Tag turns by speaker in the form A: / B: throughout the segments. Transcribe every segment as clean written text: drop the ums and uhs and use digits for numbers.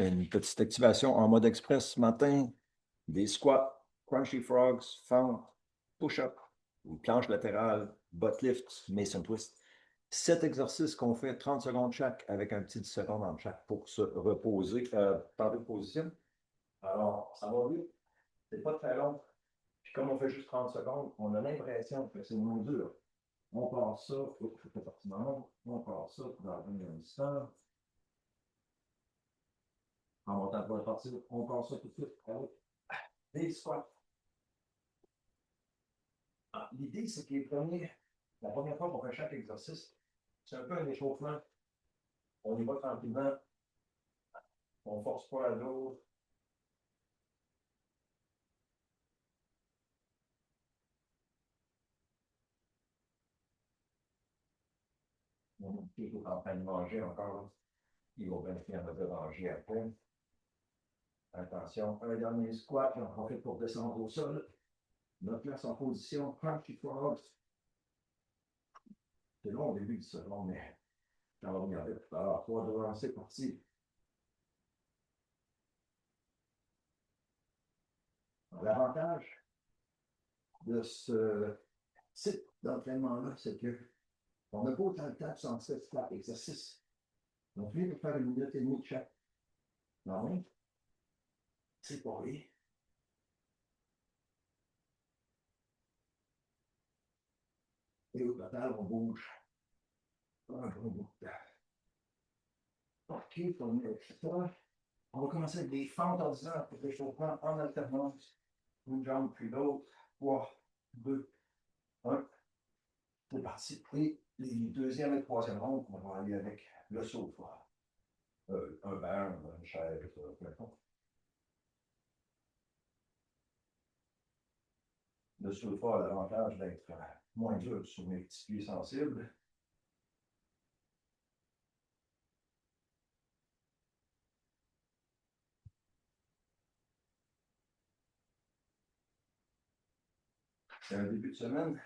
A: Une petite activation en mode express ce matin. Des squats, crunchy frogs, fentes, push-up, une planche latérale, butt lift, mason twist. 7 exercices qu'on fait 30 secondes chaque avec un petit 10 secondes en chaque pour se reposer. Parler de position. Alors, ça va vite. C'est pas très long. Puis comme on fait juste 30 secondes, on a l'impression que c'est moins dur. On part ça. Oups, je fais partie de on part ça dans un instant. En montant pour la partie, on part ça tout de suite avec des squats. L'idée, c'est que la première fois qu'on fait chaque exercice, c'est un peu un échauffement. On y va tranquillement. On ne force pas à l'eau. On est en train de manger encore. Il va bien finir de manger après. Attention, un dernier squat, j'en profite pour descendre au sol. Me place en position, crunchy frogs. C'est long au début du second, mais ça va venir vite. Alors, 3, 2, 1, c'est parti. L'avantage de ce type d'entraînement-là, c'est qu'on n'a pas autant de temps de sentir chaque exercice. Donc, lui, il faut faire 1 minute et demie de chaque. Non, c'est pas rien. Et au total, on bouge un bon bout de temps. OK, on met ça. On va commencer avec des fentes ordinaires pour l'échauffement en alternance. Une jambe puis l'autre. 3, 2, 1. C'est parti. Et les deuxième et troisième rondes, on va aller avec le sofa. Un banc, une chaise, peu importe. Le sofa a l'avantage d'être moins dur sur mes petits pieds sensibles. C'est un début de semaine.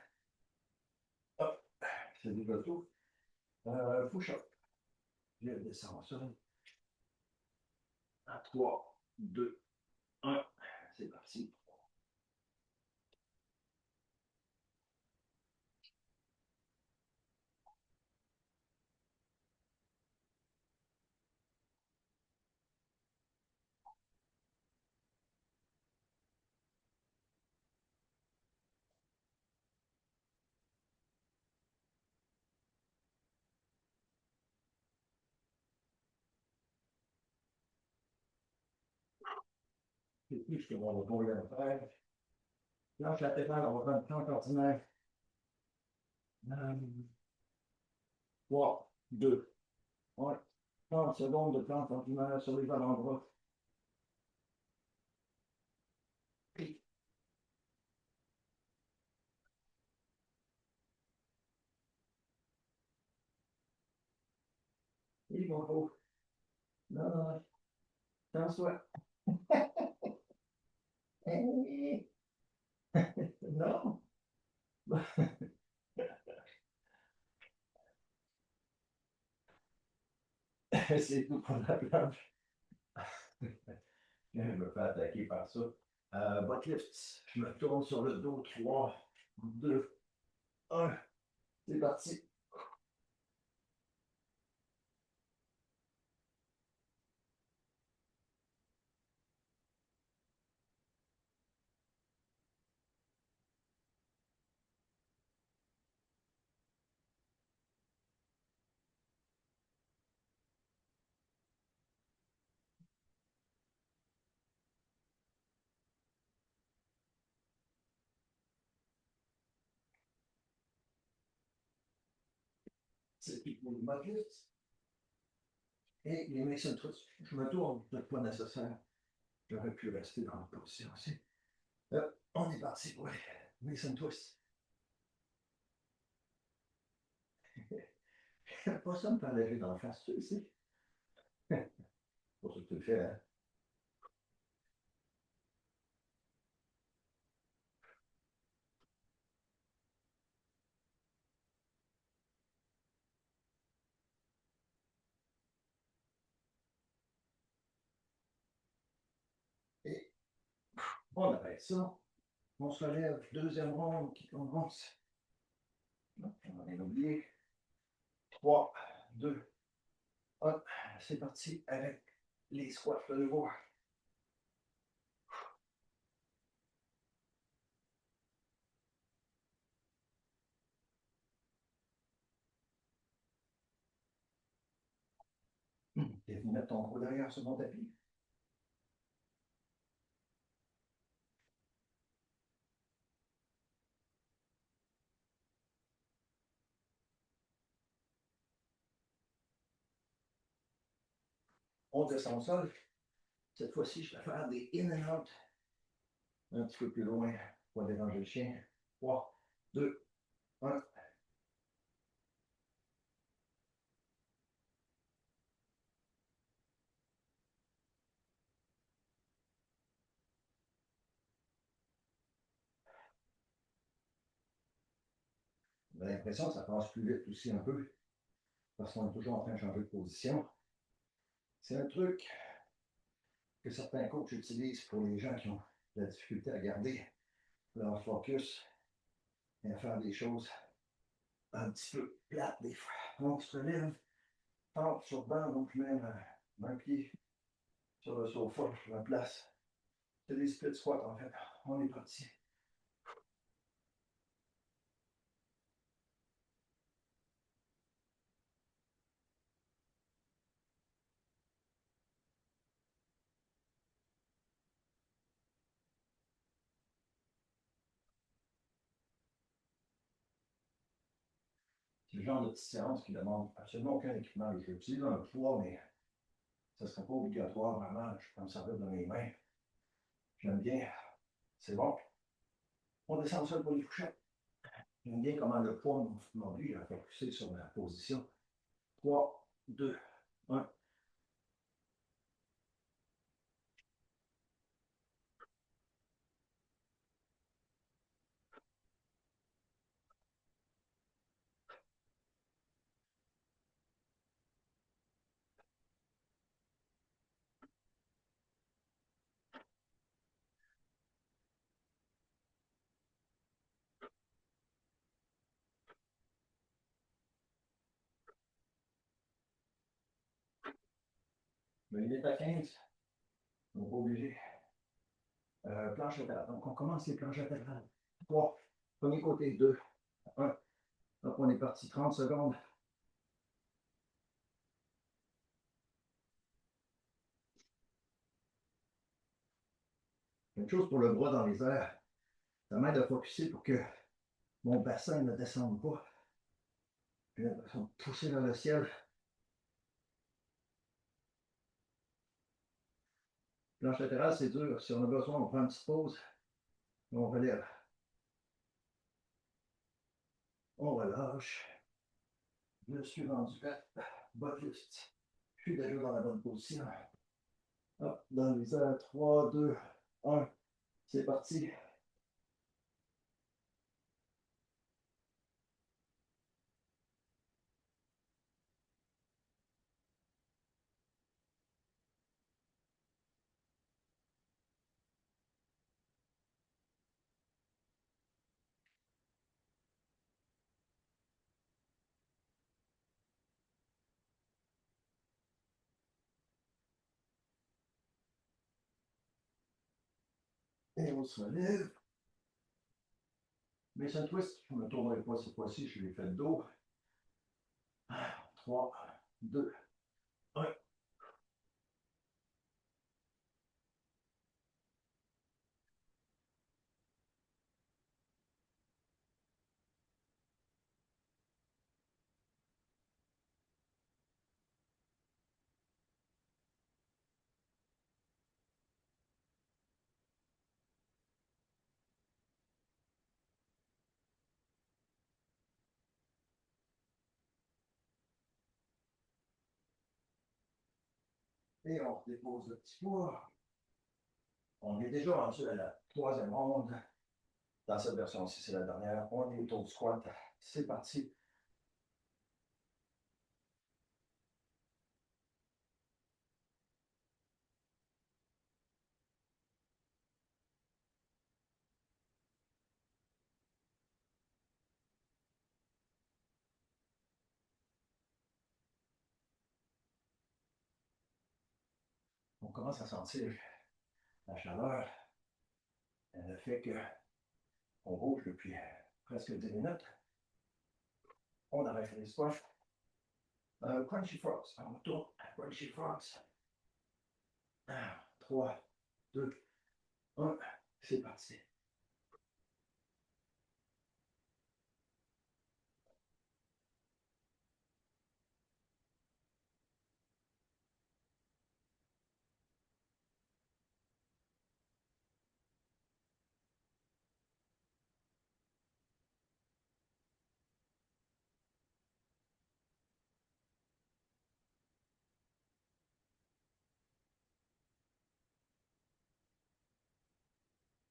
A: Hop, c'est déjà tout. Push-up. Je descends ça. À 3, 2, 1. C'est parti. C'est plus que mon repos vient de faire. Planche latérale, on va faire une planche ordinaire. 3, 2, 1. 30 secondes de planche ordinaire sur les avant-bras. Et mon beau. Non, non, t'en sois. Non. C'est tout pour la planche. Je me fais attaquer par ça. Butt lifts. Je me tourne sur le dos. 3, 2, 1. C'est parti. C'est tout pour le butt lift. Et les mason twists. Je me tourne, ce n'est pas nécessaire. J'aurais pu rester dans la position aussi. On est parti pour les mason twists. Pas ça me fait alléger dans le face, tu sais. Pour ça que tu le fais, hein. On arrête ça. On se relève. Deuxième ronde qui commence. On va rien oublier. 3, 2, 1. C'est parti avec les squats de nouveau. Tu viens mettre ton gros derrière sur mon tapis. On descend au sol. Cette fois-ci, je vais faire des in and out. Un petit peu plus loin pour déranger le chien. 3, 2, 1. J'ai l'impression que ça passe plus vite aussi un peu, parce qu'on est toujours en train de changer de position. C'est un truc que certains coachs utilisent pour les gens qui ont de la difficulté à garder leur focus et à faire des choses un petit peu plates des fois. Donc, je te lève, tente sur le banc, donc je mets un pied sur le sofa, je me place. C'est des split squats en fait. On est parti. C'est le genre de petite séance qui demande absolument aucun équipement. J'utilise un poids, mais ça ne serait pas obligatoire vraiment. Je peux me servir de mes mains. J'aime bien. C'est bon. On descend au sol pour les couchettes. J'aime bien comment le poids m'oblige à focuser sur ma position. 3, 2, 1. Mais il est à 15. On n'est pas obligé. Planche latérale. Donc, on commence les planches latérales. 3. Premier côté. 2, 1. Donc, on est parti 30 secondes. Une chose pour le bras dans les airs. Ça m'aide à focuser pour que mon bassin ne descende pas. J'ai l'impression de pousser vers le ciel. Planche latérale, c'est dur. Si on a besoin, on prend une petite pause. On relève. On relâche. Je suis rendu à butt-lift. Je suis déjà dans la bonne position. Hop, dans les airs. 3, 2, 1. C'est parti. Et on se relève. Mais c'est un twist. Je ne me tournerai pas cette fois-ci. Je l'ai fait de dos. 3, 2, 1. Et on dépose le petit poids. On est déjà rendu à la troisième ronde. Dans cette version-ci, c'est la dernière. On est au squat. C'est parti. commence à sentir la chaleur. Le fait qu'on bouge depuis presque 10 minutes. On arrête les squats. Crunchy Frogs. On retourne à Crunchy Frogs. 3, 2, 1. C'est parti.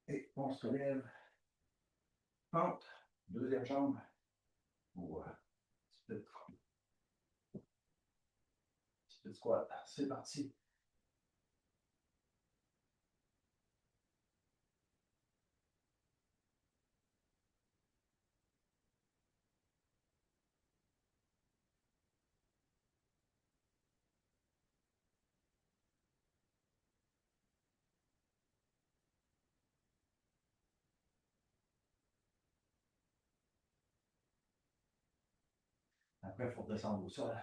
A: Et on se lève. Pente. Deuxième jambe. Ou split squat. C'est parti. Après, il faut descendre au sol.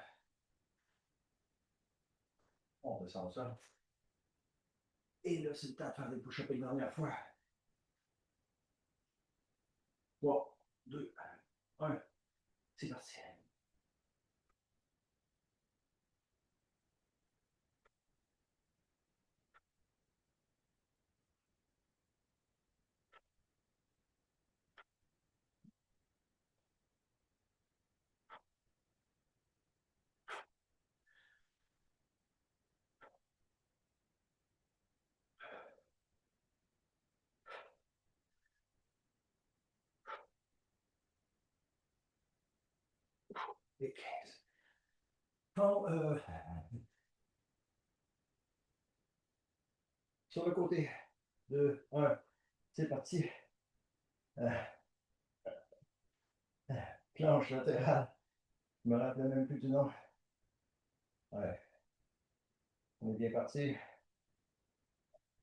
A: On descend au sol. Et là, c'est le temps de faire des push-ups une dernière fois. 3, 2, 1. C'est parti. Et 15. Bon, sur le côté. 2, 1. C'est parti. Planche latérale. Je me rappelle même plus du nom. Ouais. On est bien parti.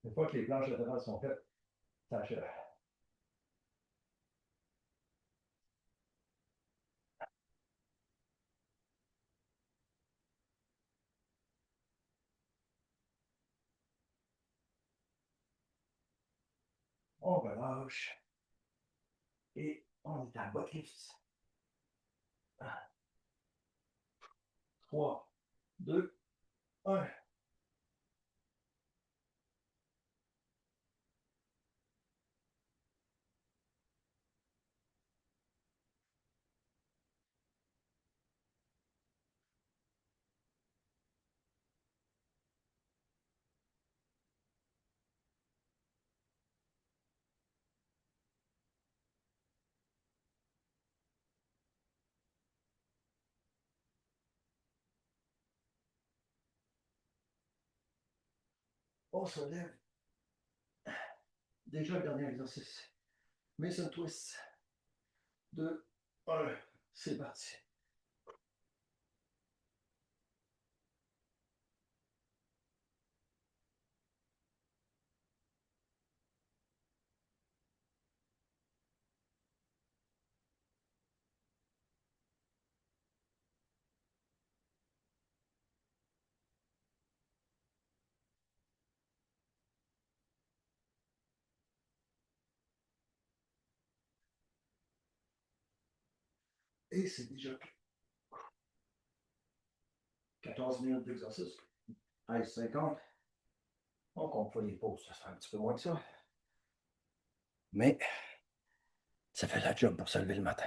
A: Une fois que les planches latérales sont faites, ça achève. On relâche. Et on est à butt lift. 3, 2, 1. On se lève. Déjà le dernier exercice. Mason twist. 2, 1. C'est parti. Et c'est déjà 14 minutes d'exercice. Allez, 50. On compte pas les pauses, ça fait un petit peu moins que ça. Mais ça fait la job pour se lever le matin.